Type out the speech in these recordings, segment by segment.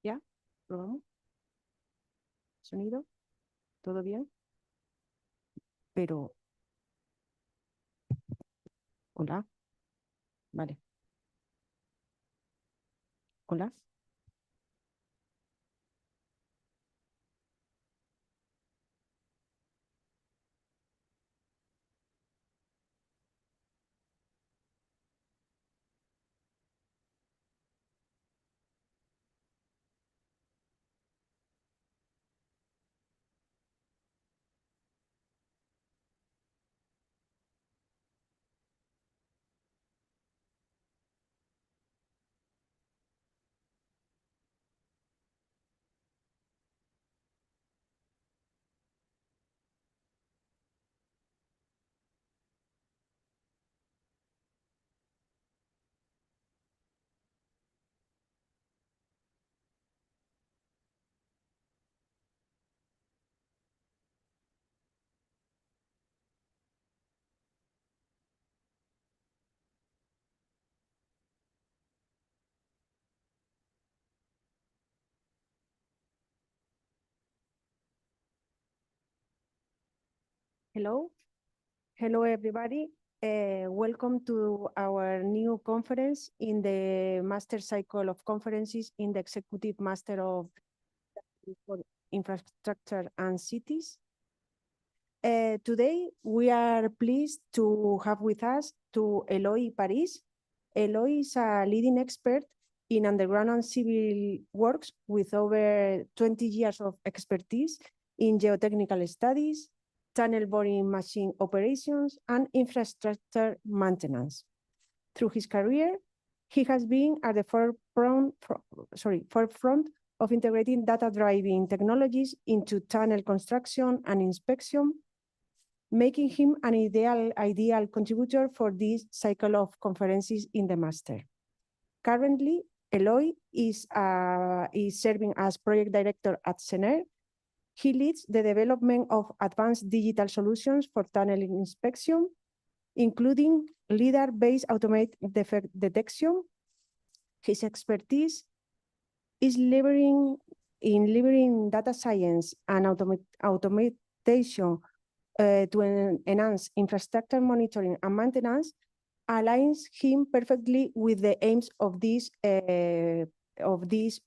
¿Ya? ¿Probamos? ¿Sonido? ¿Todo bien? Pero, hola, vale, hola. Hello, hello everybody. Welcome to our new conference in the master cycle of conferences in the Executive Master of Infrastructure and Cities. Today, we are pleased to have with us to Eloy Paris. Eloy is a leading expert in underground and civil works with over 20 years of expertise in geotechnical studies, tunnel boring machine operations, and infrastructure maintenance. Through his career, he has been at the forefront of integrating data-driven technologies into tunnel construction and inspection, making him an ideal contributor for this cycle of conferences in the master. Currently, Eloy is serving as project director at Sener. He leads the development of advanced digital solutions for tunnel inspection, including LiDAR-based automated defect detection. His expertise is leveraging data science and automation to enhance infrastructure monitoring and maintenance, aligns him perfectly with the aims of this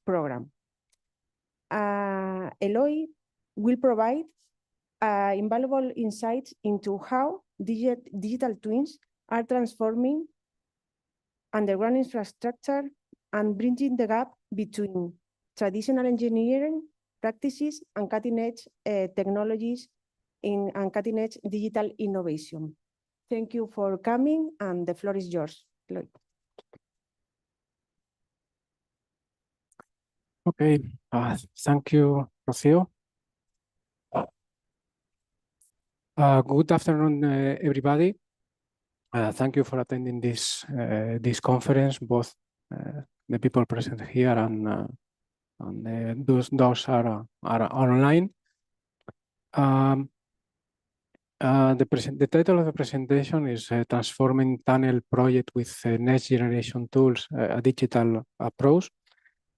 program. Eloy will provide invaluable insights into how digital twins are transforming underground infrastructure and bridging the gap between traditional engineering practices and cutting-edge technologies and cutting-edge digital innovation. Thank you for coming, and the floor is yours, Lloyd. Okay, thank you, Rocío. Good afternoon, everybody. Thank you for attending this conference, both the people present here and those are online. The title of the presentation is Transforming Tunnel Project with Next Generation Tools, a Digital Approach.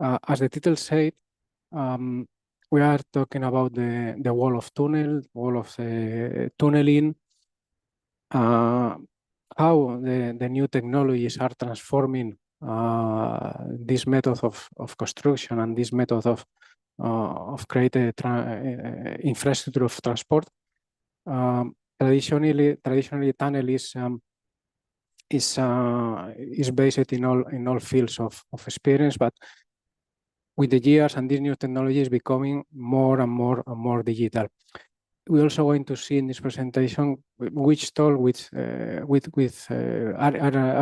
As the title said, we are talking about the wall of tunnel, wall of tunneling, how the new technologies are transforming this method of construction and this method of creating infrastructure of transport. Traditionally, tunnel is based in all fields of experience, but with the years and these new technologies becoming more and more digital. We're also going to see in this presentation which are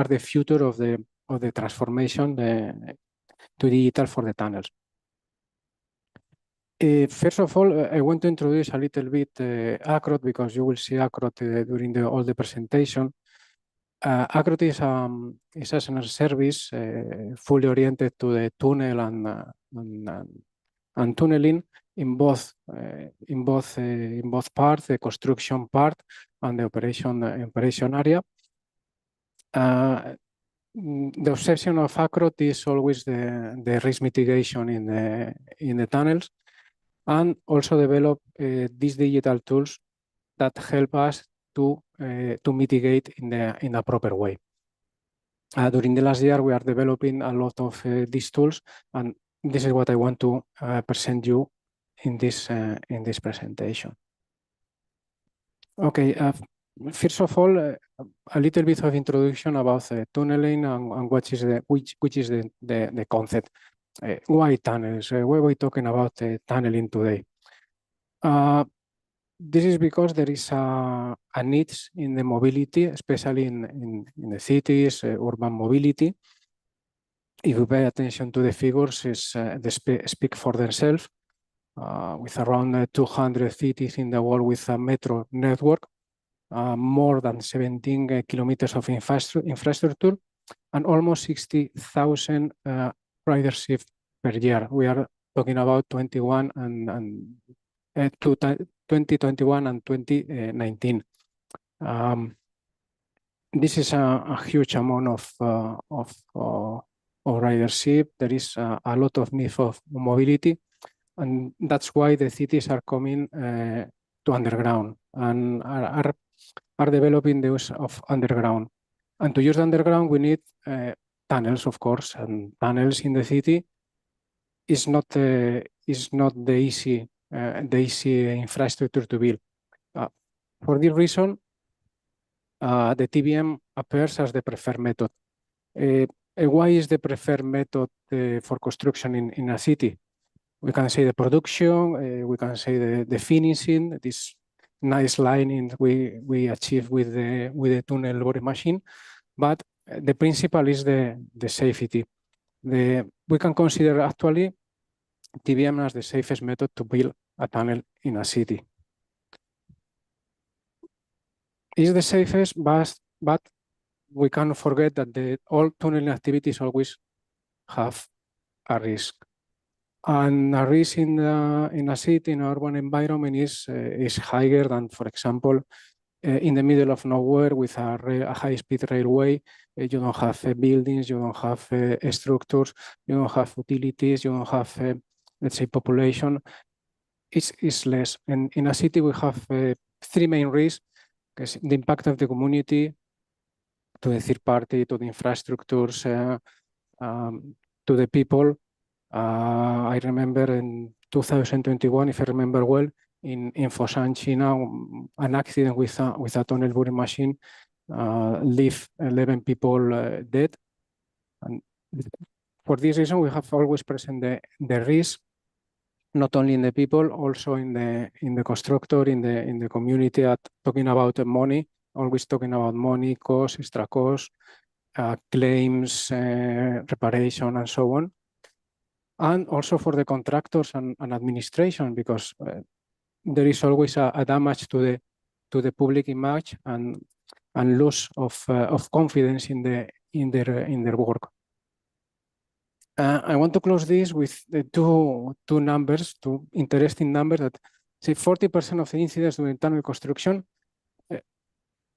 the future of the transformation to digital for the tunnels. First of all, I want to introduce a little bit ACROT, because you will see ACROT during all the presentation. ACROT is a Sener service fully oriented to the tunnel and tunneling in both parts, the construction part and the operation area. The obsession of ACROT is always the risk mitigation in the tunnels, and also develop these digital tools that help us to mitigate in a proper way. During the last year, we are developing a lot of these tools, and this is what I want to present you in this presentation. Okay, first of all, a little bit of introduction about tunneling and which is the concept. Why tunnels? Why are we talking about tunneling today? This is because there is a need in the mobility, especially in the cities, urban mobility. If you pay attention to the figures, they speak for themselves. With around 200 cities in the world with a metro network, more than 17 kilometers of infrastructure, and almost 60,000 ridership per year. We are talking about 2021 and 2019. This is a huge amount of ridership. There is a lot of need of mobility, and that's why the cities are coming to underground and are developing the use of underground. And to use the underground, we need tunnels, of course, and tunnels in the city is not the easy infrastructure to build. For this reason, the TBM appears as the preferred method. Why is the preferred method for construction in a city? We can say the production, we can say the finishing. This nice lining we achieve with the tunnel boring machine, but the principle is the safety. We can consider actually TBM as the safest method to build a tunnel in a city. It's the safest, but we cannot forget that all tunneling activities always have a risk. And a risk in a city, in an urban environment is higher than, for example, in the middle of nowhere with a high-speed railway. You don't have buildings, you don't have structures, you don't have utilities, you don't have, let's say, population. It's less. And in a city, we have three main risks: the impact of the community, to the third party, to the infrastructures, to the people. I remember in 2021, if I remember well, in Foshan, China, an accident with a tunnel boring machine left 11 people dead. And for this reason, we have always present the risk, not only in the people, also in the constructor, in the community. Talking about money, always talking about money, cost, extra cost, claims, reparation, and so on. And also for the contractors and administration, because there is always a damage to the public image and loss of confidence in their work. I want to close this with the two numbers, two interesting numbers, that say 40% of the incidents during tunnel construction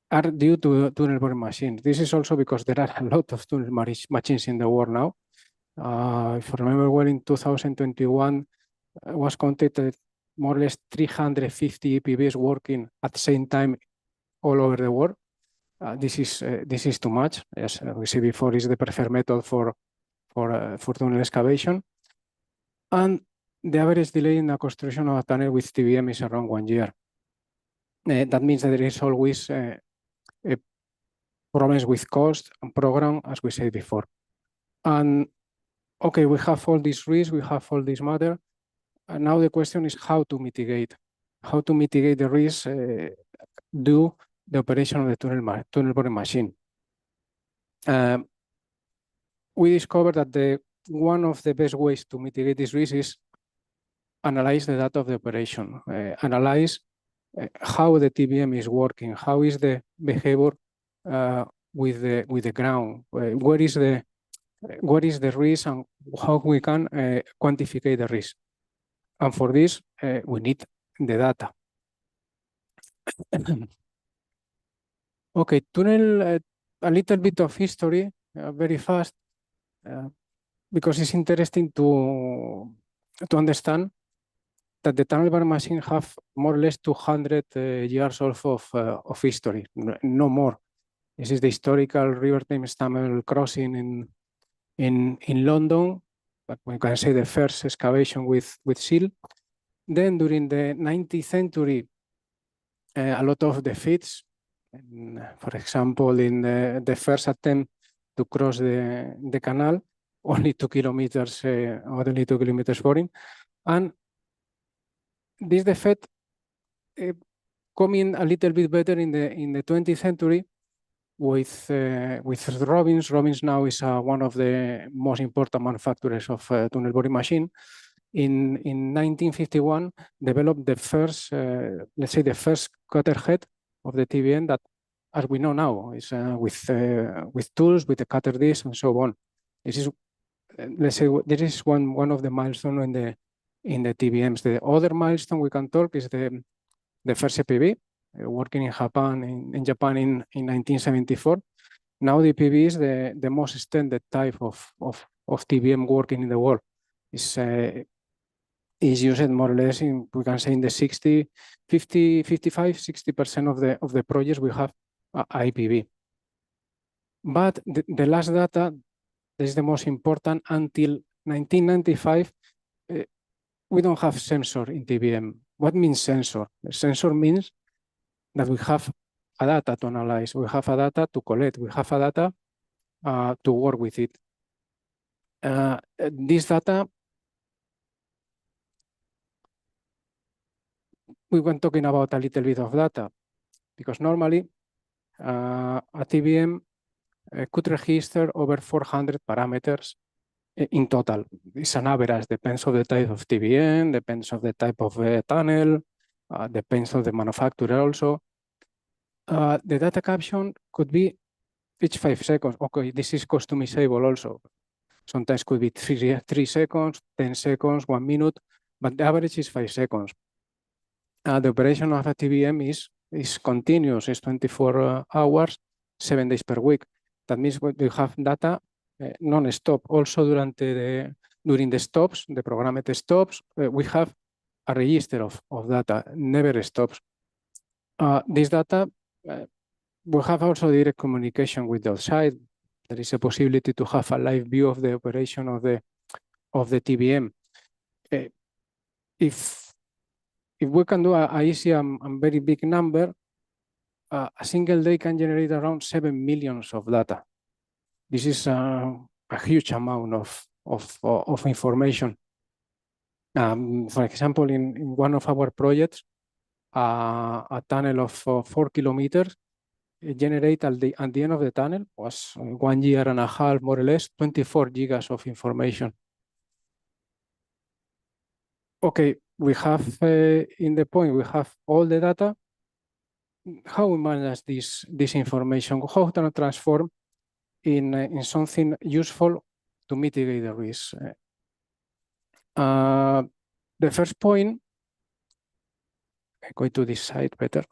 are due to tunnel boring machines. This is also because there are a lot of tunnel machines in the world now. If I remember well, in 2021 was counted more or less 350 EPBs working at the same time all over the world. This is too much. As we see before, is the preferred method for tunnel excavation. And the average delay in the construction of a tunnel with TBM is around 1 year. That means that there is always problems with cost and program, as we said before. And okay, we have all these risks, we have all this matter. And now the question is how to mitigate the risks due the operation of the tunnel boring machine. We discovered that one of the best ways to mitigate this risk is analyze the data of the operation, analyze how the TBM is working, how is the behavior with the ground, what is the risk, and how we can quantify the risk. And for this, we need the data. Okay, tunnel, a little bit of history, very fast, because it's interesting to understand that the tunnel boring machine have more or less 200 years of history, no more. This is the historical River Thames tunnel crossing in London, but we can say the first excavation with seal. Then during the 19th century, a lot of defeats. For example, in the first attempt to cross the canal, only 2 kilometers, only 2 kilometers boring. And this defect coming a little bit better in the 20th century with Robbins. Robbins now is one of the most important manufacturers of tunnel boring machine. In 1951, developed the first, let's say, the first cutter head of the TBM that, as we know now, is with tools, with the cutter disc, and so on. This is, let's say, this is one of the milestones in the TBMs. The other milestone we can talk is the first EPB, working in Japan in 1974. Now the EPB is the most extended type of TBM working in the world. Is used more or less in, we can say, in the 55-60% of the projects we have IPV. But the last data, this is the most important, until 1995, we don't have sensor in TBM. What means sensor? Sensor means that we have a data to analyze, we have a data to collect, we have a data to work with it. This data we went talking about a little bit of data, because normally a TVM could register over 400 parameters in total. It's an average, depends on the type of TVM, depends on the type of tunnel, depends on the manufacturer also. The data caption could be each 5 seconds. Okay, this is customizable also. Sometimes could be 3 seconds, 10 seconds, 1 minute, but the average is 5 seconds. The operation of a TVM is continuous, it's 24 hours, 7 days per week. That means we have data non-stop. Also during the stops, the programmed stops, we have a register of data, never stops. This data, we have also direct communication with the outside. There is a possibility to have a live view of the operation of the TVM. If we can do a easy and very big number, a single day can generate around 7 million of data. This is a huge amount of information. For example, in one of our projects, a tunnel of 4 kilometers generate at the end of the tunnel was 1 year and a half, more or less, 24 gigas of information. Okay, we have in the point, we have all the data. How we manage this information? How to transform in something useful to mitigate the risk? The first point, I'm going to this side better.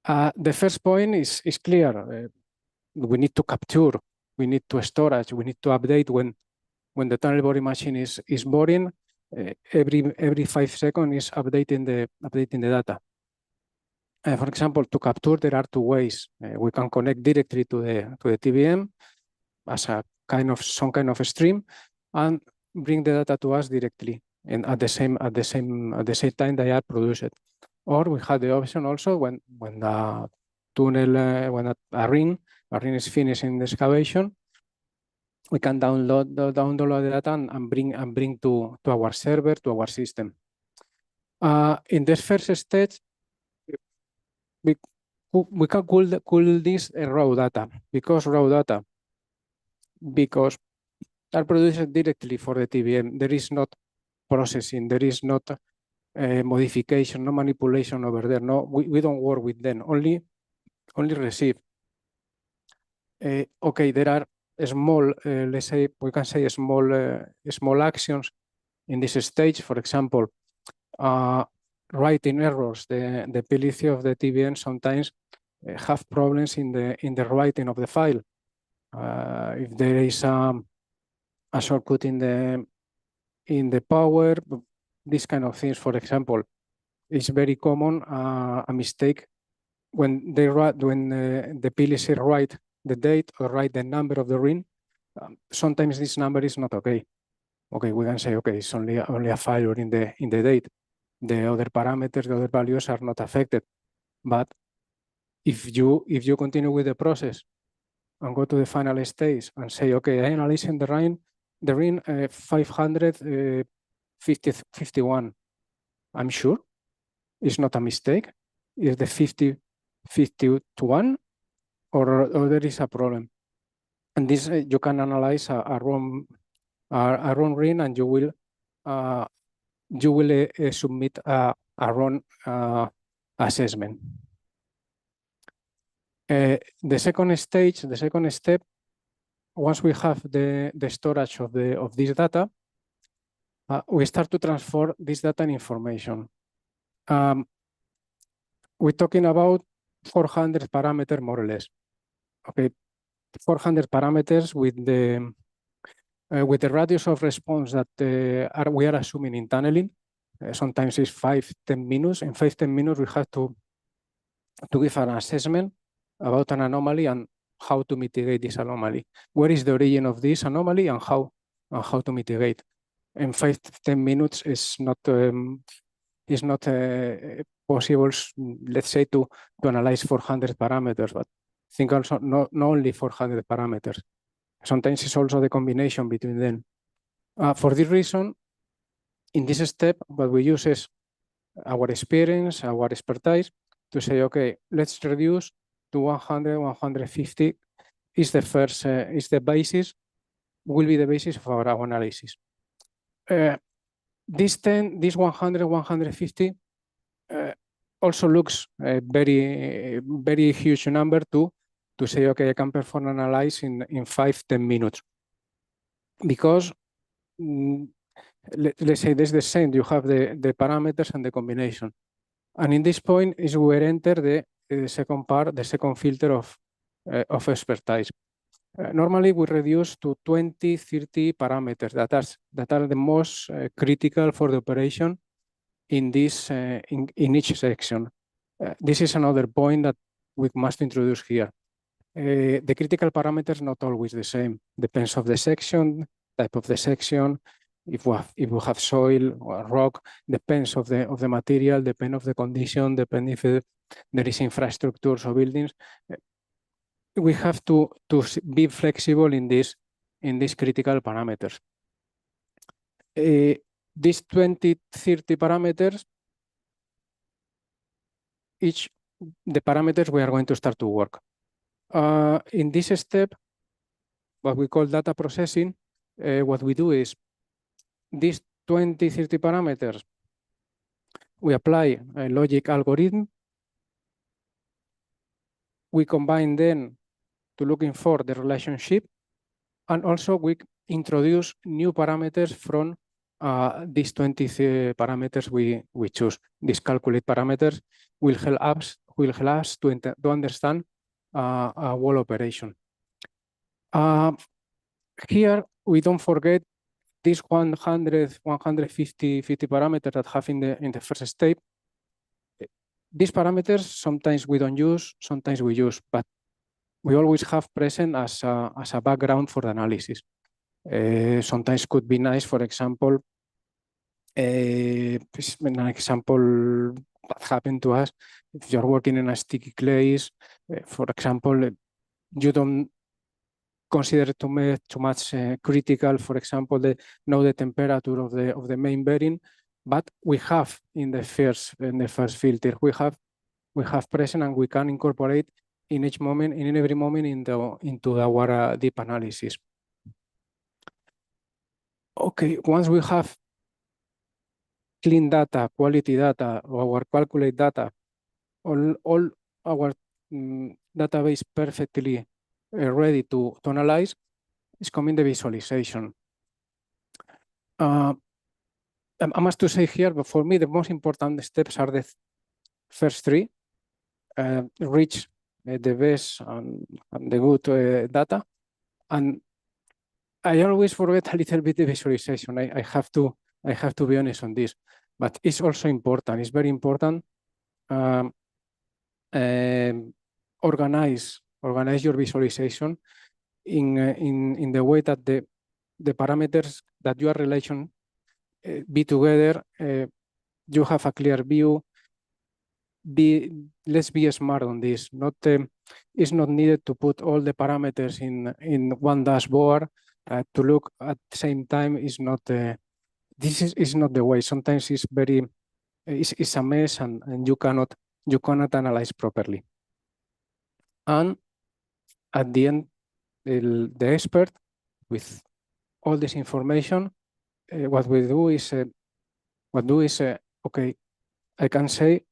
The first point is clear. We need to capture, we need to storage, we need to update when the tunnel boring machine is boring. Every 5 seconds is updating the data. For example, to capture, there are 2 ways. We can connect directly to the TVM as some kind of stream, and bring the data to us directly, and at the same time they are produced. Or we have the option also when the tunnel, when a ring is finished in the excavation, we can download the data and bring to our server, to our system. In this first stage, we can call this raw data. Because raw data, because are produced directly for the TVM. There is not processing, there is not modification, no manipulation over there. No, we don't work with them, only receive. Okay, there are small, let's say, we can say small actions in this stage. For example, writing errors. The PLC of the TVM sometimes have problems in the writing of the file. If there is a shortcut in the power, these kind of things, for example, it's very common a mistake when the PLC write the date or write the number of the ring. Sometimes this number is not okay. Okay, we can say, okay, it's only a failure in the date. The other parameters, the other values are not affected. But if you continue with the process and go to the final stage and say, okay, I analyzing the ring 551. I'm sure it's not a mistake. Is the 51 or there is a problem? And this you can analyze a wrong ring, and you will submit a wrong assessment. The second step, once we have the storage of this data, we start to transform this data in information. We're talking about 400 parameters, more or less. Okay, 400 parameters with the radius of response that we are assuming in tunneling. Sometimes it's 5-10 minutes. In 5-10 minutes, we have to give an assessment about an anomaly and how to mitigate this anomaly. Where is the origin of this anomaly and how to mitigate? In 5-10 minutes is not possible, let's say, to analyze 400 parameters, but think also not only 400 parameters. Sometimes it's also the combination between them. For this reason, in this step, what we use is our experience, our expertise, to say, okay, let's reduce to 100, 150 is the first, is the basis, will be the basis of our analysis. This 100, 150 also looks a very huge number to say, okay, I can perform analyze in 5, 10 minutes. Because let's say this is the same, you have the parameters and the combination. And in this point is where enter the second part, the second filter of expertise. Normally we reduce to 20, 30 parameters that are the most critical for the operation in this in each section. This is another point that we must introduce here. The critical parameters not always the same. Depends of the section, type of the section. If we have soil or rock, depends of the material, depend of the condition, depend if there is infrastructures or buildings. We have to be flexible in these critical parameters. These 20, 30 parameters, each the parameters we are going to start to work. In this step, what we call data processing, what we do is these 20, 30 parameters, we apply a logic algorithm. We combine them to looking for the relationship, and also we introduce new parameters from these 20 parameters we choose. These calculate parameters will help us to understand a whole operation. Here we don't forget these 100, 150 parameters that have in the first step. These parameters sometimes we don't use, sometimes we use, but we always have present as a background for the analysis. Sometimes could be nice, for example, an example that happened to us, if you're working in a sticky clays, for example, you don't consider too much critical, for example, know the temperature of the main bearing, but we have in the first filter, we have present, and we can incorporate in each moment, in every moment into our deep analysis. Okay, once we have clean data, quality data, or our calculate data, all our database perfectly ready to analyze, is coming the visualization. I must to say here, but for me, the most important steps are the first three: reach the best and the good data. And I always forget a little bit the visualization. I have to be honest on this, but it's also important. It's very important. Organize your visualization in the way that the parameters that you are relation be together. You have a clear view. Let's be smart on this. It's not needed to put all the parameters in one dashboard to look at the same time. This is not the way. Sometimes it's a mess, and you cannot analyze properly. And at the end, the expert with all this information, what do is okay, I can say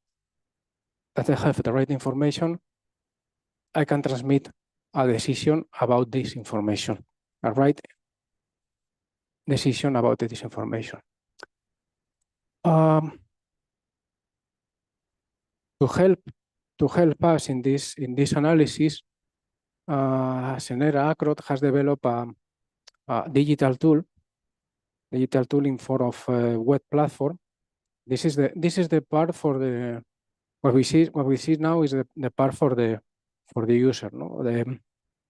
that I have the right information. I can transmit a decision about this information, a right decision about this information. To help us in this analysis, Sener has developed a digital tool in form of a web platform. This is the part for the what we see now is the part for the user, no?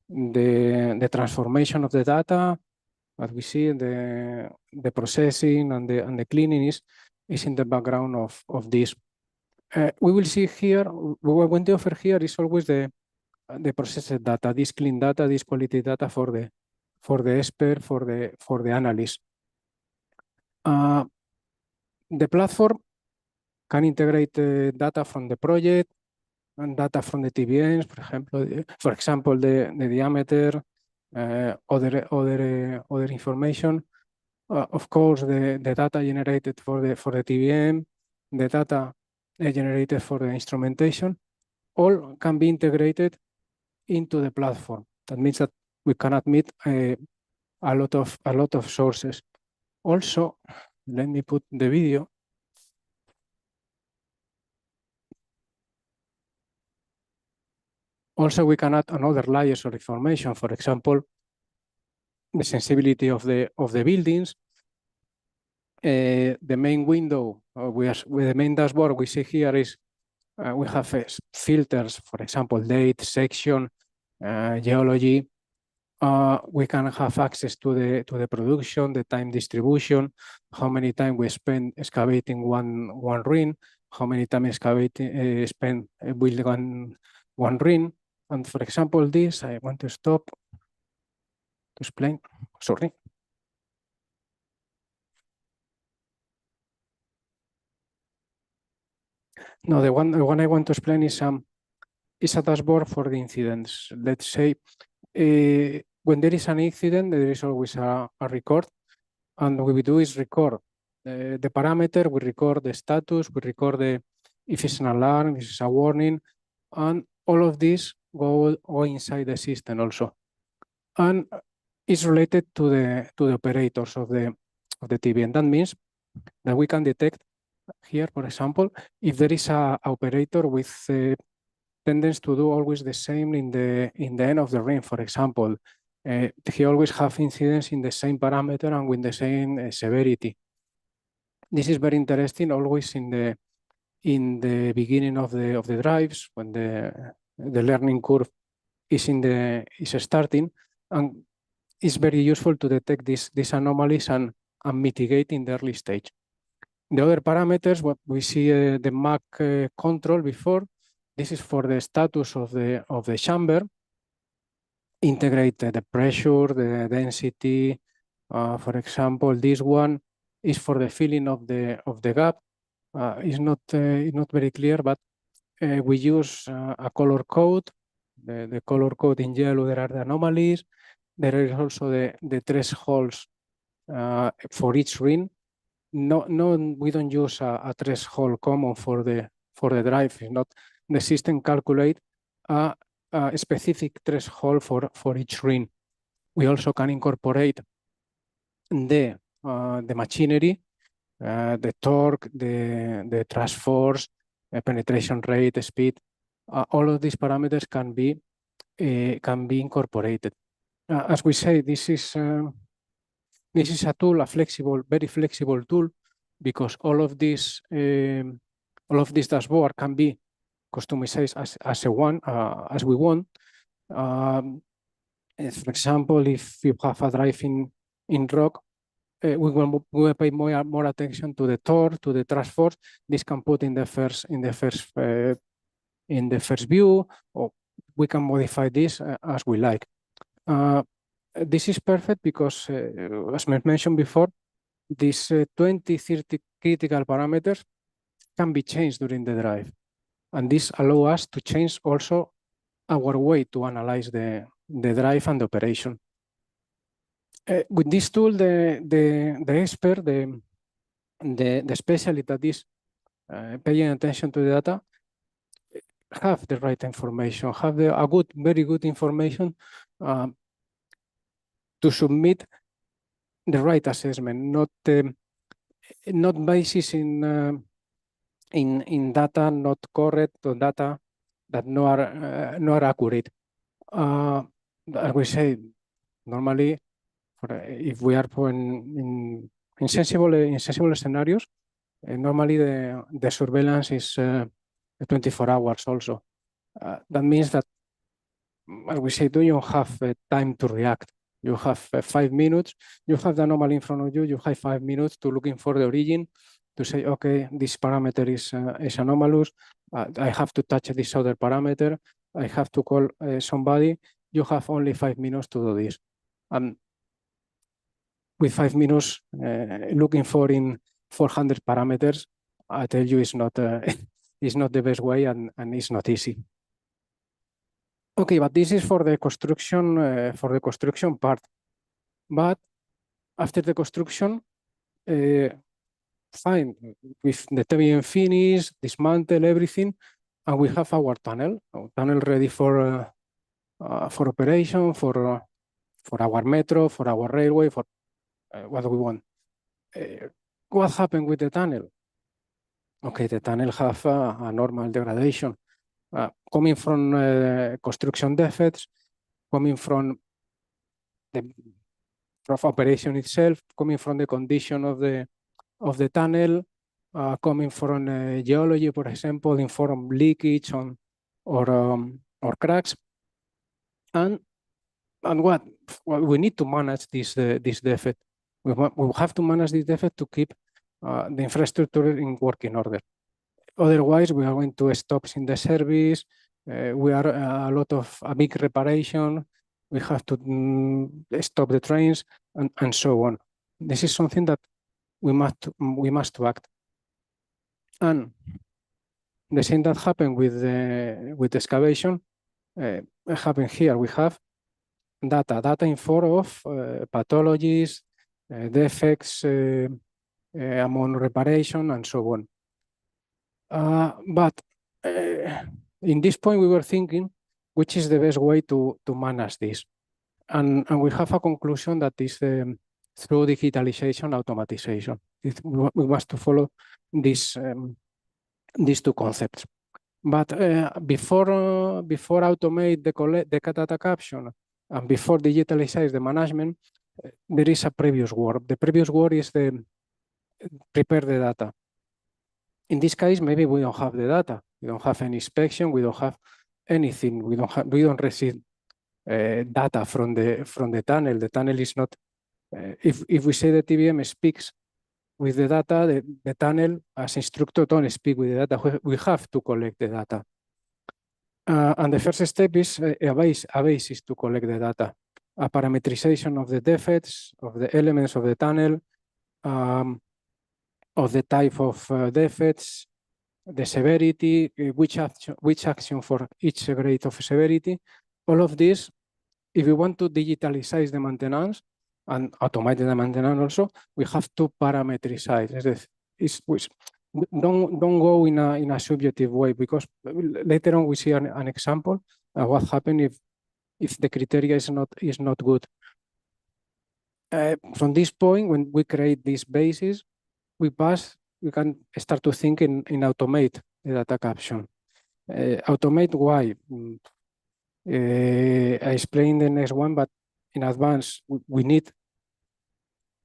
The transformation of the data, what we see, the processing and the cleaning is in the background of this. We will see here, when the offer here is always the processed data, this clean data, this quality data for the expert, for the analyst. The platform can integrate data from the project and data from the TVNs, for example, the diameter, other information. Of course, the data generated for the TVM, the data generated for the instrumentation, all can be integrated into the platform. That means that we can admit a lot of sources. Also, let me put the video. Also, we can add another layers of information. For example, the sensibility of the buildings, the main window with the main dashboard we see here is we have filters, for example, date, section, geology. We can have access to the production, the time distribution, how many time we spend excavating one ring, how many time excavating spend building one ring. And for example, this I want to stop to explain. Sorry. No, the one I want to explain is a dashboard for the incidents. Let's say when there is an incident, there is always a record. And what we do is record the parameter, we record the status, we record if it's an alarm, if it's a warning, and all of this go inside the system also. And it's related to the operators of the TV. And that means that we can detect here, for example, if there is a operator with tendency to do always the same in the end of the ring, for example. He always have incidents in the same parameter and with the same severity. This is very interesting always in the beginning of the drives when the learning curve is starting, and it's very useful to detect these anomalies and mitigate in the early stage. The other parameters, what we see the MAC control before. This is for the status of the chamber. Integrate the pressure, the density. For example, this one is for the filling of the gap. It's not very clear, but we use a color code. The color code in yellow, there are the anomalies. There is also the thresholds for each ring. No, we don't use a threshold common for the drive. It's not the system calculate a specific threshold for each ring. We also can incorporate the machinery, the torque, the thrust force, penetration rate, speed. All of these parameters can be incorporated. As we say, this is a tool, very flexible tool, because all of this dashboard can be customized as we want. For example, if you have a drive in rock, we will pay more attention to the torque, to the thrust force. This can put in the first view, or we can modify this as we like. This is perfect because, as mentioned before, these 20-30 critical parameters can be changed during the drive. And this allows us to change also our way to analyze the drive and the operation. With this tool, the expert, the specialist that is paying attention to the data, have the right information, have very good information to submit the right assessment, not basis in data not correct or data that no are accurate. As we say, normally, if we are in sensible scenarios, normally the surveillance is 24 hours also. That means that, as we say, you don't have time to react. You have 5 minutes. You have the anomaly in front of you. You have 5 minutes to looking for the origin, to say, okay, this parameter is anomalous. I have to touch this other parameter. I have to call somebody. You have only 5 minutes to do this. And with 5 minutes looking for in 400 parameters, I tell you, it's not it's not the best way, and it's not easy. Okay, but this is for the construction part. But after the construction, fine, with the TBM finished, dismantle everything, and we have our tunnel ready for operation, for our metro, for our railway, for what we want. What happened with the tunnel? Okay, the tunnel have a normal degradation coming from construction defects, coming from the operation itself, coming from the condition of the tunnel, coming from geology, for example, in form of leakage or cracks, and what we need to manage this defect. We have to manage this defect to keep the infrastructure in working order. Otherwise, we are going to stop in the service. We are a big reparation. We have to stop the trains and so on. This is something that we must act. And the same that happened with the excavation happened here. We have data in form of pathologies, defects among reparation, and so on. But in this point, we were thinking which is the best way to manage this. And we have a conclusion that is through digitalization, automatization. We must to follow these two concepts. But before automate the data caption and before digitalize the management, there is a previous work. The previous work is the prepare the data. In this case, maybe we don't have the data. We don't have any inspection. We don't have anything. We don't receive data from the tunnel. The tunnel is not. If we say the TBM speaks with the data, the tunnel as instructor don't speak with the data. We have to collect the data. And the first step is a basis to collect the data, a parameterization of the defects, of the elements of the tunnel, of the type of defects, the severity, which action for each grade of severity. All of this, if we want to digitalize the maintenance and automate the maintenance also, we have to parameterize. Don't go in a subjective way, because later on we see an example of what happens if the criteria is not good. From this point, when we create this basis, we can start to think in automate the data caption. Automate why? I explain the next one, but in advance, we need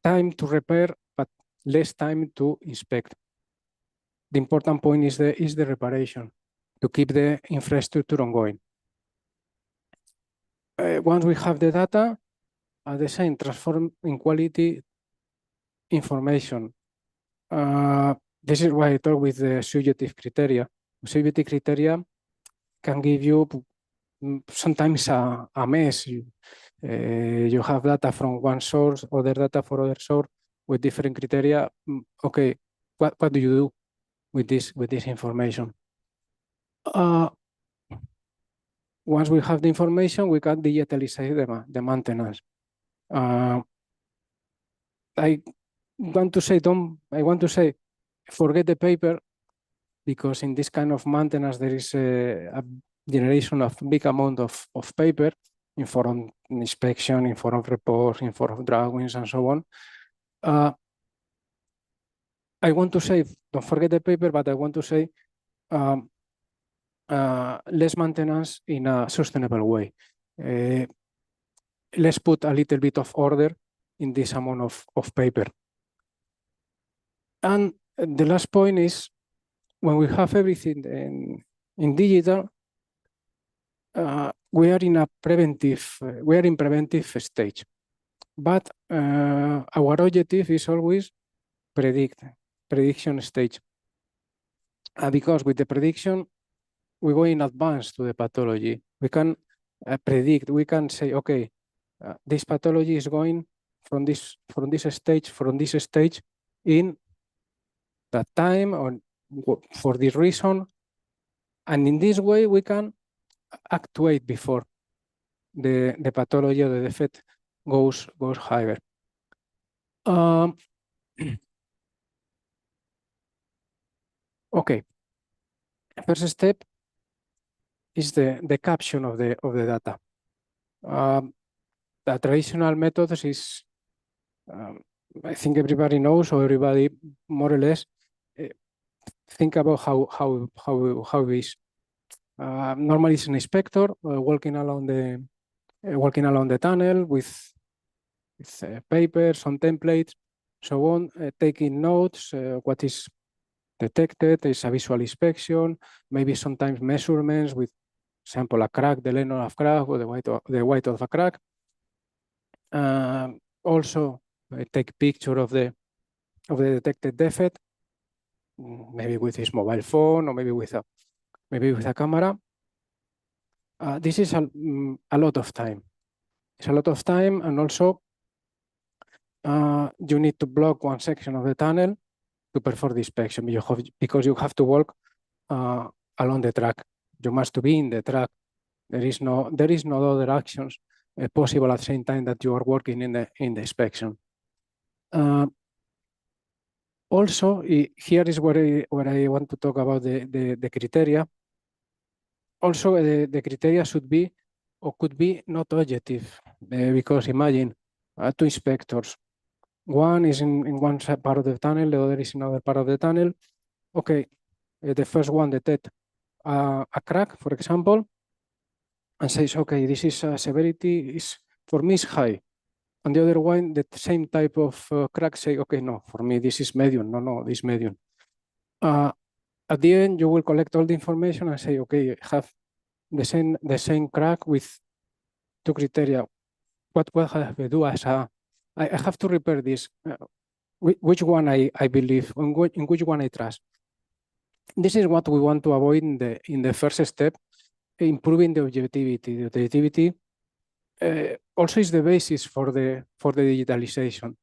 time to repair, but less time to inspect. The important point is the reparation, to keep the infrastructure ongoing. Once we have the data, at the same, transform in quality information. This is why I talk with the subjective criteria. Subjective criteria can give you sometimes a mess. You have data from one source, other data for other source with different criteria. Okay, what do you do with this information? Once we have the information, we can digitalize the maintenance. I want to say, forget the paper, because in this kind of maintenance, there is a generation of big amount of paper in form of inspection, in form of reports, in form of drawings, and so on. I want to say, don't forget the paper, but I want to say less maintenance in a sustainable way. Let's put a little bit of order in this amount of paper. And the last point is, when we have everything in digital, we are in preventive stage. But our objective is always prediction stage. Because with the prediction, we go in advance to the pathology. We can predict. We can say, okay, this pathology is going from this stage in that time, or for this reason. And in this way, we can actuate before the pathology or the defect goes higher. Okay, first step is the caption of the data. The traditional methods is, I think everybody knows, or everybody more or less think about how it is. Normally, it's an inspector walking along the tunnel with papers, some templates, so on, taking notes. What is detected is a visual inspection, maybe sometimes measurements with, example, a crack, the length of a crack, or the width of a crack. Also, take picture of the detected defect, maybe with his mobile phone or maybe with a camera. This is a lot of time. It's a lot of time, and also you need to block one section of the tunnel to perform the inspection because you have to walk along the track. You must be in the track. There is no other actions possible at the same time that you are working in the inspection. Also, here is where I want to talk about the criteria. Also, the criteria should be or could be not objective, because imagine two inspectors. One is in one part of the tunnel, the other is in another part of the tunnel. Okay, the first one detect a crack, for example, and says, okay, this is severity is for me is high. And the other one, the same type of crack, say, okay, no, for me this is medium. No, this medium. At the end, you will collect all the information and say, okay, I have the same crack with two criteria. What have I do as I have to repair this? Which one I believe, in which one I trust? This is what we want to avoid in the first step, improving the objectivity. The objectivity also is the basis for the digitalization.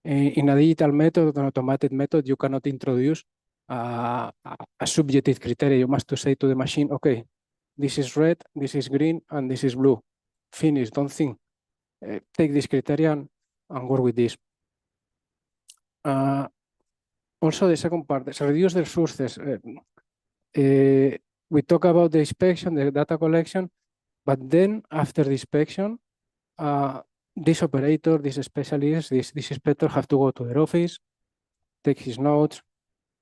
In a digital method, an automated method, you cannot introduce a subjective criteria. You must say to the machine, okay, this is red, this is green, and this is blue. Finish, don't think. Take this criterion and work with this. Also, the second part is reduce the resources. We talk about the inspection, the data collection, but then after the inspection, this operator, this specialist, this inspector have to go to their office, take his notes.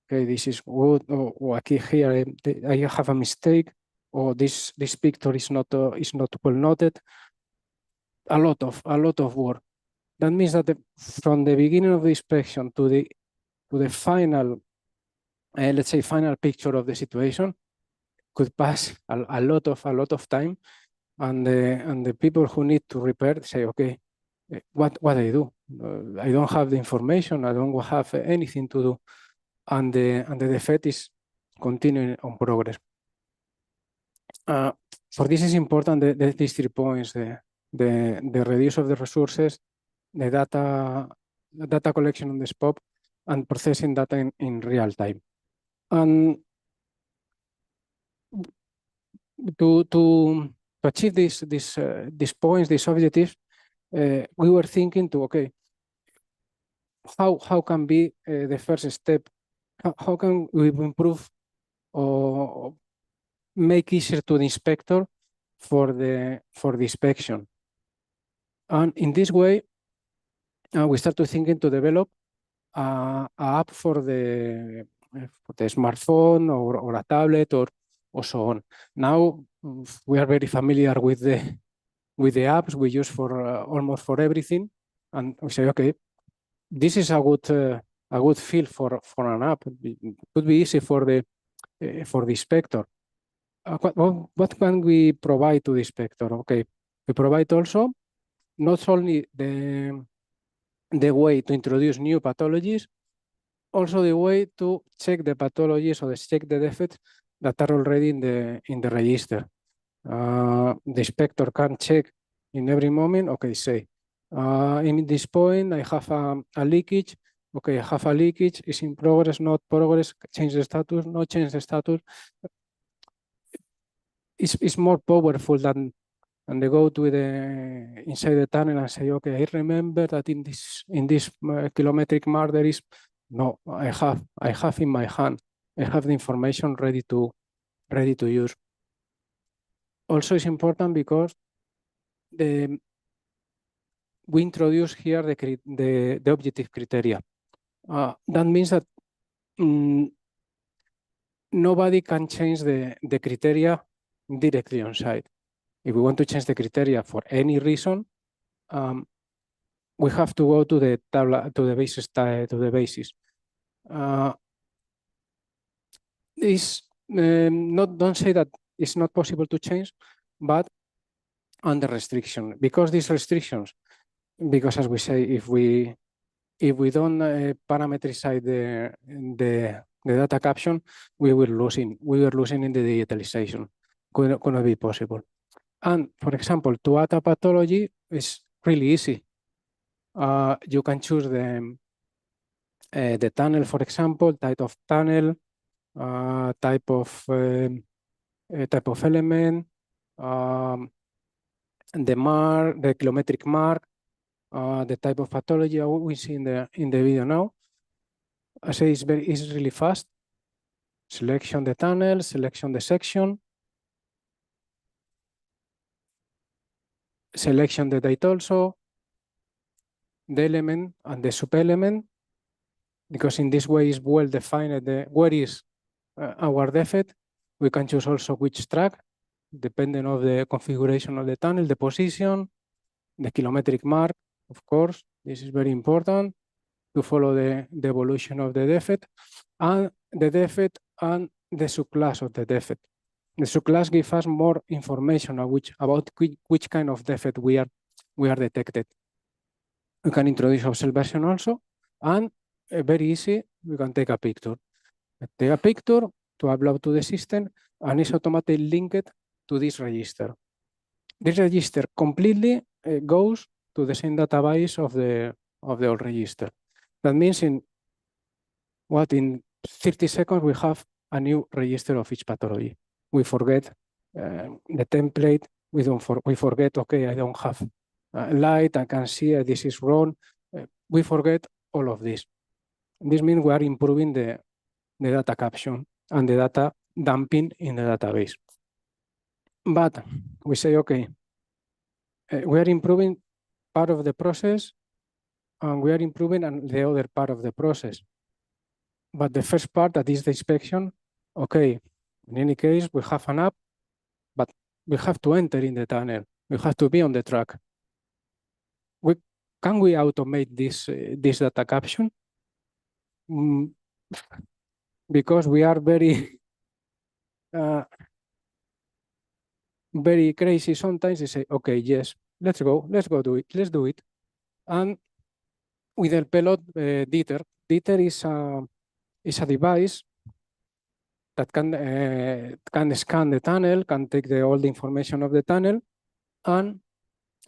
Okay, this is good. Or here I have a mistake. Or this picture is not well noted. A lot of work. That means that from the beginning of the inspection to the final, let's say, final picture of the situation, could pass a lot of time, and the people who need to repair say, okay, what I do? I don't have the information. I don't have anything to do, and the defect is continuing on progress. For this is important these 3 points: the reduce of the resources, the data collection on the spot, and processing data in real time. And to achieve these points, these objectives, we were thinking to, okay, how can be the first step? How can we improve or make easier to the inspector for the inspection? And in this way, we started thinking to develop a app for the smartphone or a tablet or so on. Now we are very familiar with the apps we use for almost for everything, and we say, okay, this is a good field for an app. It could be easy for the inspector. What can we provide to the inspector? Okay, we provide also not only the way to introduce new pathologies, also the way to check the pathologies or check the defects that are already in the register. The inspector can check in every moment, okay, say, in this point I have a leakage okay, I have a leakage, is in progress, not progress, change the status, not change the status. It's more powerful than they go to the inside the tunnel and say, okay, I remember that in this kilometric mark there is no. I have in my hand. I have the information ready to use. Also, it's important because we introduce here the objective criteria. That means that nobody can change the criteria directly on site. If we want to change the criteria for any reason, we have to go to the basis. Don't say that it's not possible to change, but under restriction. Because these restrictions, because as we say, if we don't parameterize the data caption, we were losing in the digitalization. Couldn't be possible. And for example, to add a pathology is really easy. You can choose the tunnel, for example, type of tunnel, type of element, the kilometric mark, the type of pathology we see in the video now. I say it's really fast. Selection the tunnel, selection the section, selection the date also, the element and the sub-element, because in this way is well defined where is our defect. We can choose also which track, depending on the configuration of the tunnel, the position, the kilometric mark, of course. This is very important to follow the evolution of the defect, and the defect and the subclass of the defect. The subclass gives us more information about which kind of defect we are detected. We can introduce observation also, and very easy, we can take a picture. Take a picture to upload to the system, and it's automatically linked to this register. This register completely goes to the same database of the old register. That means in 30 seconds we have a new register of each pathology. We forget the template. We forget. Okay, I don't have light. I can see this is wrong. We forget all of this. This means we are improving the data caption and the data dumping in the database. But we say, okay, we are improving part of the process, and we are improving the other part of the process. But the first part, that is the inspection, okay, in any case, we have an app, but we have to enter in the tunnel. We have to be on the track. Can we automate this data caption? Because we are very very crazy sometimes. They say, okay, yes, let's do it. And with El Pelot DITER is a device that can scan the tunnel, can take all the information of the tunnel, and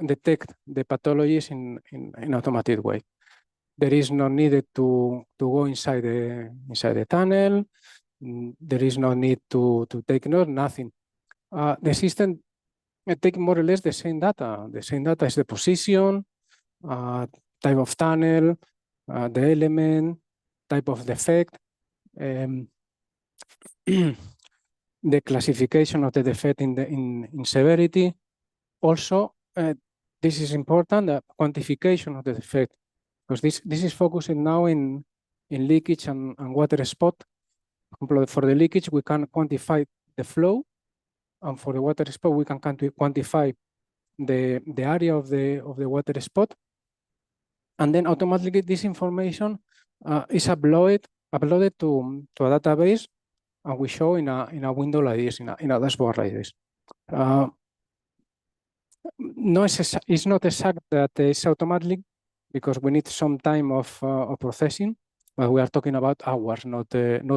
detect the pathologies in automated way. There is no need to go inside the tunnel. There is no need to take note, nothing. The system takes more or less the same data. The same data is the position, type of tunnel, the element, type of defect, the classification of the defect in severity. Also, this is important, the quantification of the defect, because this is focusing now in leakage and water spot. For the leakage, we can quantify the flow, and for the water spot, we can quantify the area of the water spot, and then automatically this information is uploaded to a database, and we show in a window like this, in a dashboard like this. No, it's not exact that it's automatically, because we need some time of processing, but we are talking about hours, not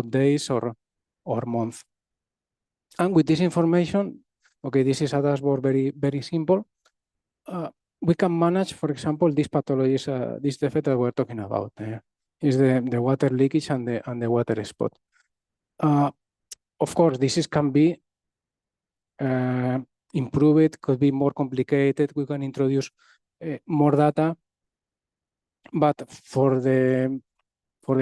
days or months. And with this information, okay, this is a dashboard, very, very simple. We can manage, for example, these pathologies, this defect that we're talking about. the water leakage and the water spot. Of course, can be improved, could be more complicated. We can introduce more data, but for the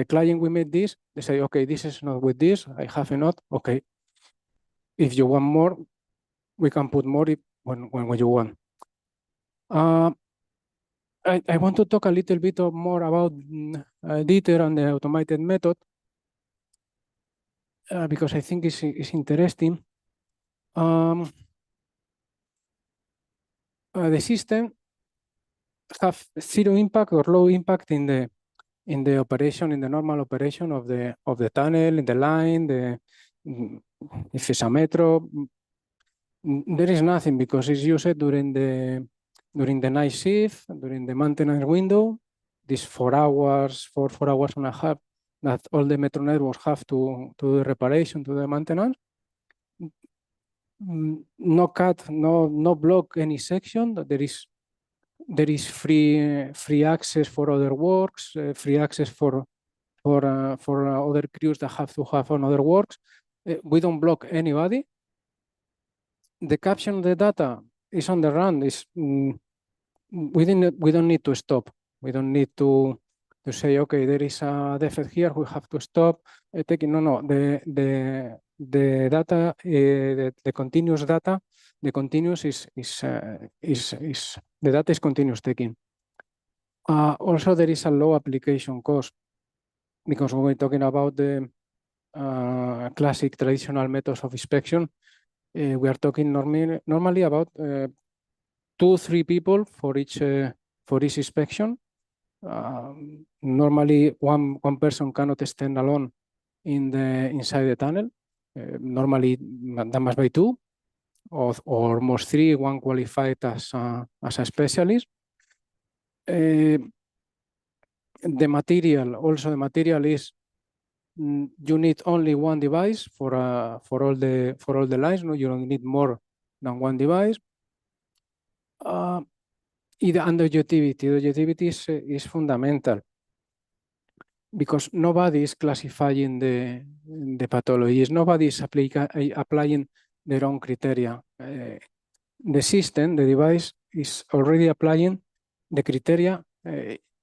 client we made this, they say, okay, this is not with this, I have a note, okay. If you want more, we can put more when you want. I want to talk a little bit more about DITER and the automated method because I think it's interesting. The system have zero impact or low impact in the operation, in the normal operation of the tunnel, in the line, if it's a metro. There is nothing because it's used during the night shift, during the maintenance window, these 4 hours, 4 hours and a half that all the metro networks have to do the reparation, to the maintenance. No cut, no block any section. There is free access for other works, free access for other crews that have to have on other works. We don't block anybody. The caption of the data is on the run. We don't need to stop. We don't need to say, okay, there is a defect here, we have to stop taking. No. The data, the continuous data, the continuous the data is continuous taking. Also, there is a low application cost because when we're talking about the classic traditional methods of inspection, we are talking normally about 2-3 people for each inspection. Normally, one person cannot stand alone inside the tunnel. Normally, that must be 2 or almost 3. One qualified as a specialist. The material is you need only one device for all the lines. No, you don't need more than one device. And the objectivity is fundamental because nobody is classifying the pathologies. Nobody is applying their own criteria. The system, the device, is already applying the criteria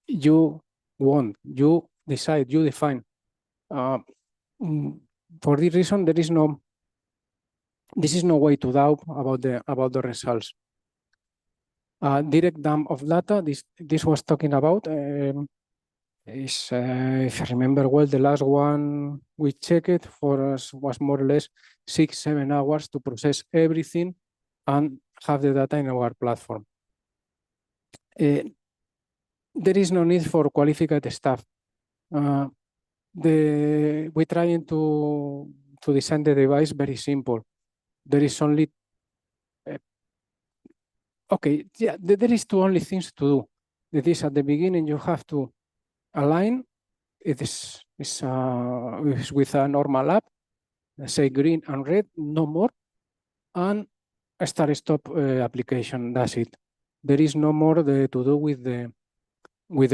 you want, you decide, you define. For this reason, this is no way to doubt about the results. Direct dump of data. This was talking about is, if I remember well, the last one we checked for us was more or less 6-7 hours to process everything and have the data in our platform. There is no need for qualified staff. We're trying to design the device very simple. There is only there is two only things to do. That is, at the beginning you have to align. It is with a normal app, say green and red, no more, and a start-stop application. That's it. There is no more to do with the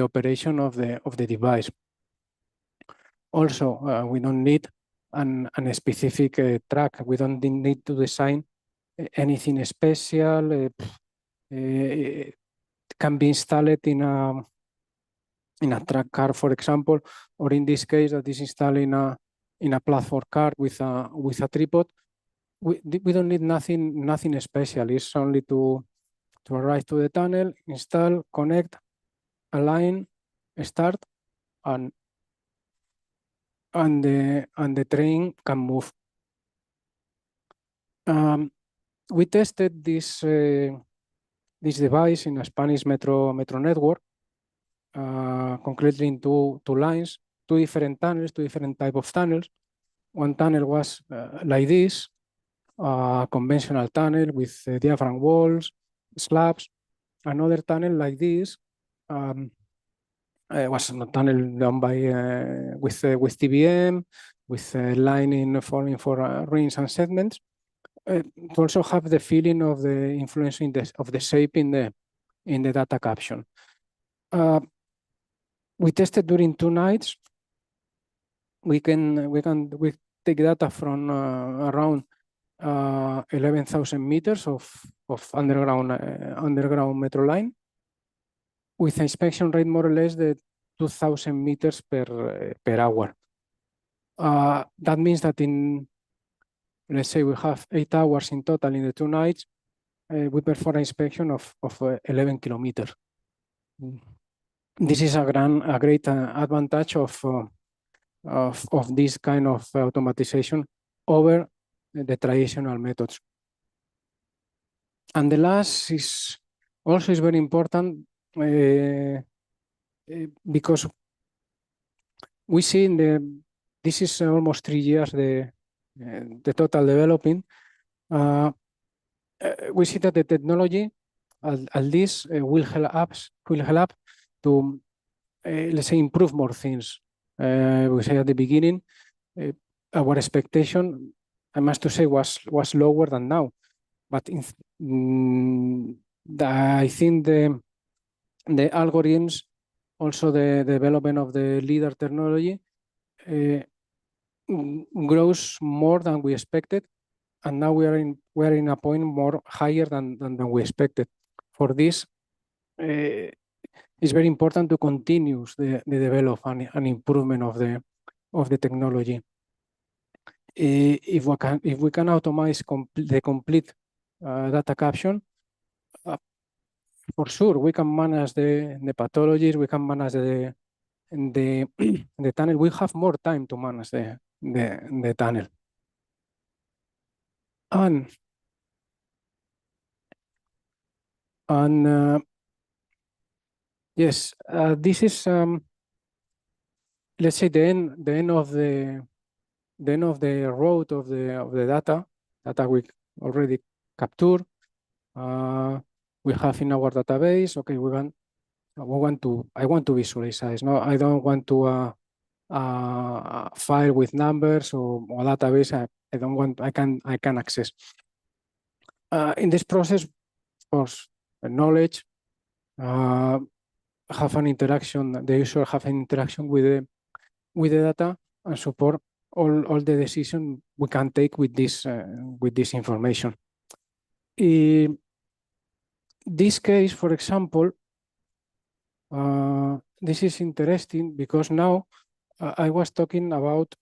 operation of the device. Also, we don't need a specific track. We don't need to design anything special. It can be installed in a track car, for example, or in this case, that is installed in a platform car with a tripod. We don't need nothing special. It's only to arrive to the tunnel, install, connect, align, start, and the train can move. We tested this device in a Spanish metro network, concretely in two lines, 2 different tunnels, 2 different type of tunnels. One tunnel was like this, a conventional tunnel with diaphragm walls, slabs. Another tunnel like this was a tunnel done by with TBM, with lining forming for rings and segments. To also have the feeling of the influence of the shape in the data caption. we tested during 2 nights. We take data from around 11,000 meters of underground metro line, with an inspection rate more or less the 2,000 meters per hour. That means that let's say we have 8 hours in total in the 2 nights, we perform an inspection of 11 kilometers. This is a great advantage of this kind of automatization over the traditional methods. And the last is also very important because we see this is almost 3 years the total developing. We see that the technology at least will help to let's say improve more things. We say at the beginning, our expectation, I must to say, was lower than now. But I think the algorithms, also the development of the leader technology, grows more than we expected, and now we are in a point more higher than we expected. For this, it's very important to continue the development and improvement of the technology. If we can automate the complete data caption, for sure we can manage the pathologies, we can manage the tunnel. We have more time to manage the tunnel. And yes, this is let's say the end of the road of the data we already captured. We have in our database. Okay, I want to visualize. No, I don't want to file with numbers or database. I don't want. I can access. In this process, of course, knowledge have an interaction. The user have an interaction with the data and support all the decision we can take with this information. In this case, for example, this is interesting because now I was talking about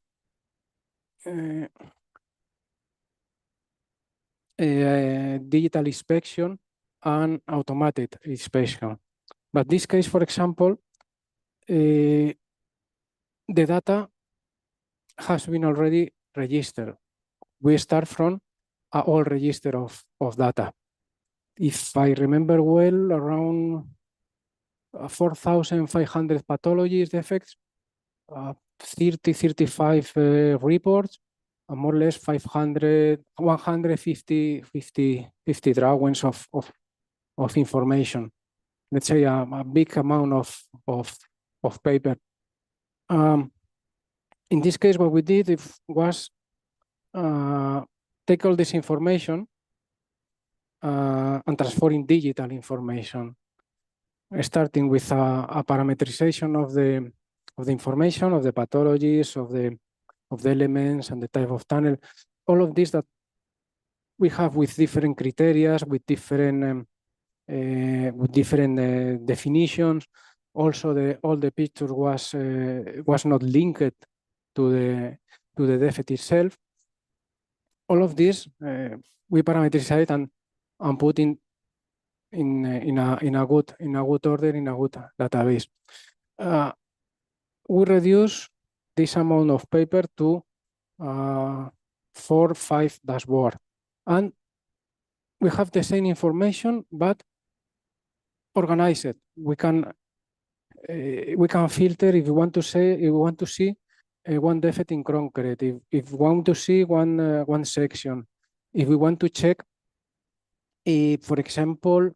digital inspection and automated inspection. But this case, for example, the data has been already registered. We start from an old register of data. If I remember well, around 4,500 pathologies, defects, 35 reports, and more or less 150 drawings of information. Let's say a big amount of paper. In this case, what we did was take all this information and transform in digital information, starting with a parameterization of the information, of the pathologies, of the elements and the type of tunnel. All of this that we have with different criteria, with different definitions. Also, all the picture was not linked to the defect itself. All of this we parameterize it and put in a good order, in a good database. We reduce this amount of paper to 4-5 dashboard, and we have the same information but organized. We can filter if we want to see one defect in concrete, if we want to see one section, if we want to check, for example,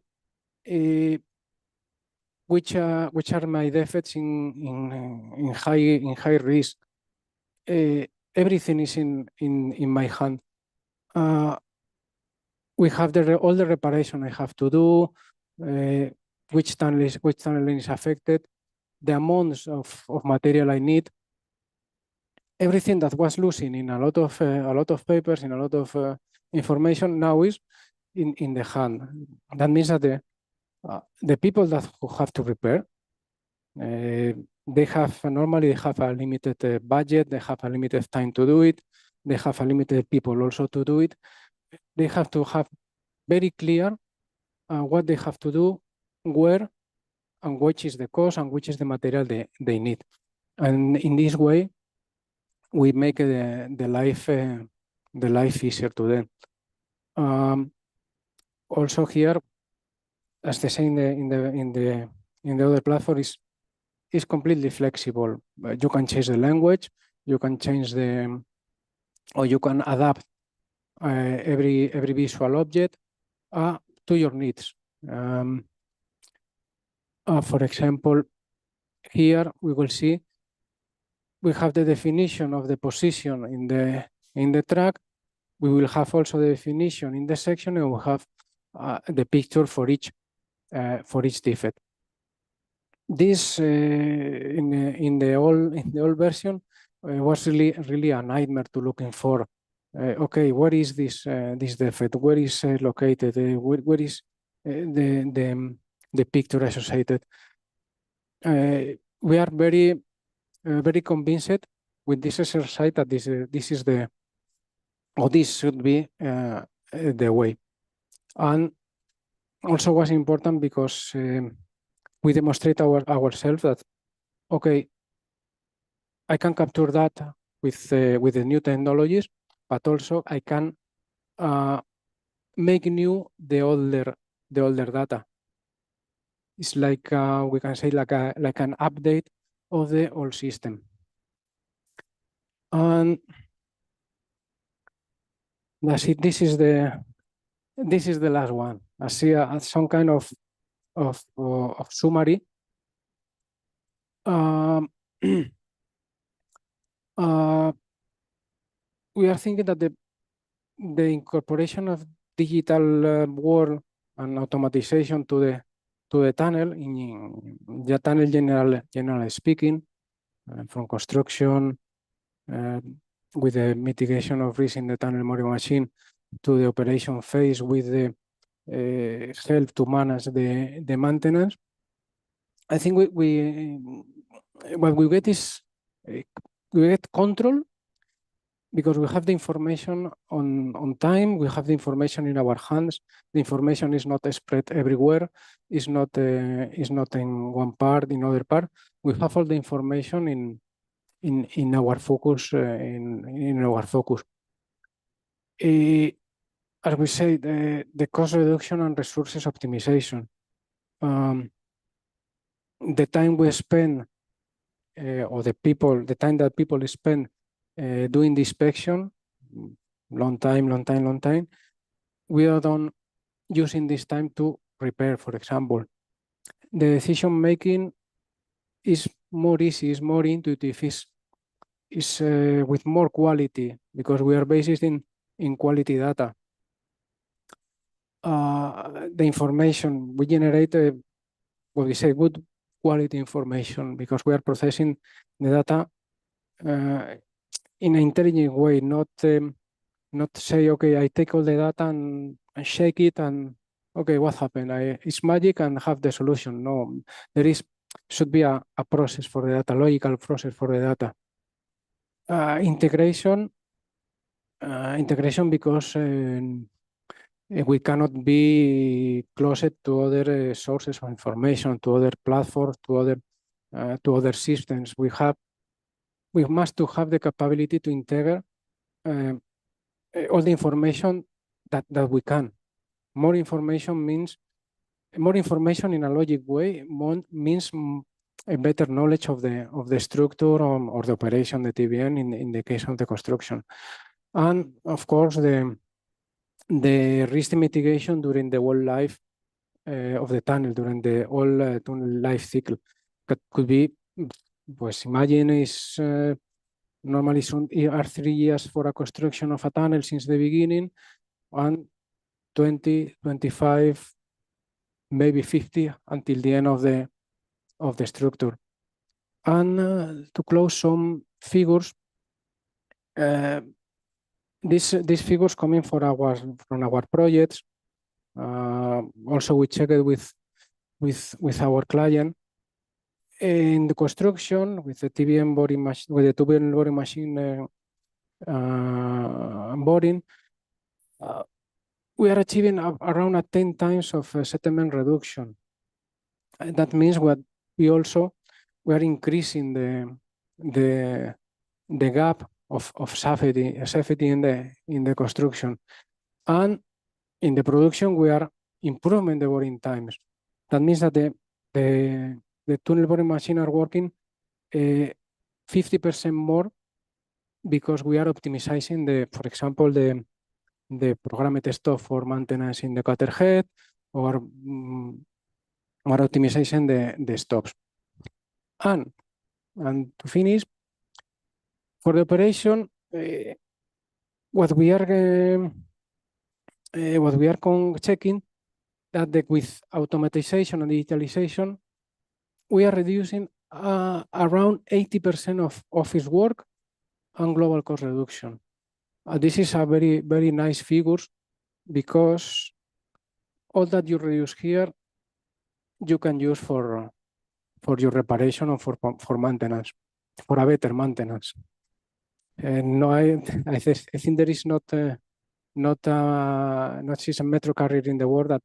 which are my defects in high risk. Everything is in my hand. We have all the reparation I have to do, which tunnel is affected, the amounts of material I need, everything that was losing in a lot of papers, in a lot of information, now is in the hand. That means that the people that who have to prepare, they have normally a limited budget, they have a limited time to do it, they have a limited people also to do it. They have to have very clear what they have to do, where, and which is the cost and which is the material they need. And in this way, we make the life easier to them. Also here, as they say in the other platform, is completely flexible. You can change the language, you can change or you can adapt every visual object to your needs. For example, here we will see we have the definition of the position in the track. We will have also the definition in the section, and we have the picture for each defect. This in the old version was really a nightmare to looking for. Okay, where is this defect? Where is located? Where is the picture associated? We are very convinced with this exercise that this should be the way. And also was important because we demonstrate ourselves that, okay, I can capture data with the new technologies, but also I can make new the older data. It's like we can say like an update of the old system. And that's it. This is the last one. I see some kind of summary. We are thinking that the incorporation of digital world and automatization to the tunnel, in the tunnel generally speaking, from construction, with the mitigation of risk in the tunnel mooring machine, to the operation phase with the help to manage the maintenance. I think what we get is we get control because we have the information on time, we have the information in our hands. The information is not spread everywhere, is not in one part, in other part. We have all the information in our focus, in our focus. As we say, the cost reduction and resources optimization. The time we spend, or the time that people spend doing the inspection, long time, we are done using this time to repair, for example. The decision making is more easy, is more intuitive, is with more quality because we are based in quality data. The information we generate, what we say, good quality information because we are processing the data in an intelligent way, not say, okay, I take all the data and shake it and okay, what happened? It's magic and have the solution. No, there should be a process for the data, logical process for the data. Integration because we cannot be closed to other sources of information, to other platforms, to other systems. We must to have the capability to integrate all the information that we can. More information in a logic way means a better knowledge of the structure or the operation, the TBN in the case of the construction. And of course, the risk mitigation during the whole life of the tunnel, during the whole tunnel life cycle. That could be, pues imagine is normally are 3 years for a construction of a tunnel since the beginning, and 20, 25, maybe 50 until the end of the structure. And to close some figures, these figures coming from our projects. Also, we checked it with our client. In the construction, with the TBM boring machine, with the TBM boring machine boring, we are achieving around 10 times of settlement reduction. That means what we are increasing the gap of safety in the construction, and in the production we are improving the boring times. That means that the tunnel boring machine are working 50% more because we are optimizing for example, the programmed stop for maintenance in the cutter head, or optimizing the stops. And to finish, for the operation, what we are checking that with automatization and digitalization, we are reducing around 80% of office work and global cost reduction. This is a very, very nice figures, because all that you reduce here, you can use for your reparation or for maintenance, for a better maintenance. And no, I think there is not a metro carrier in the world that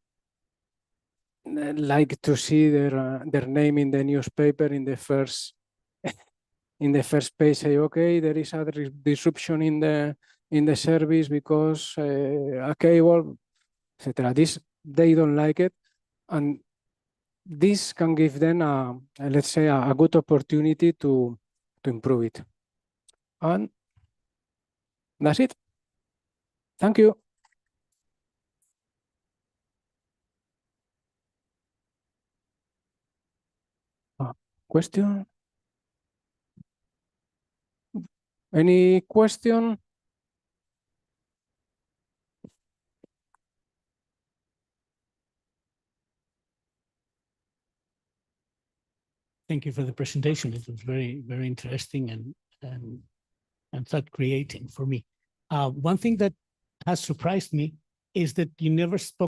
like to see their name in the newspaper in the first page, say, okay, there is a disruption in the service because a cable, etc. This, they don't like it, and this can give them let's say a good opportunity to improve it. And that's it. Thank you. Question? Any question? Thank you for the presentation. It was very, very interesting and thought creating for me. One thing that has surprised me is that you never spoke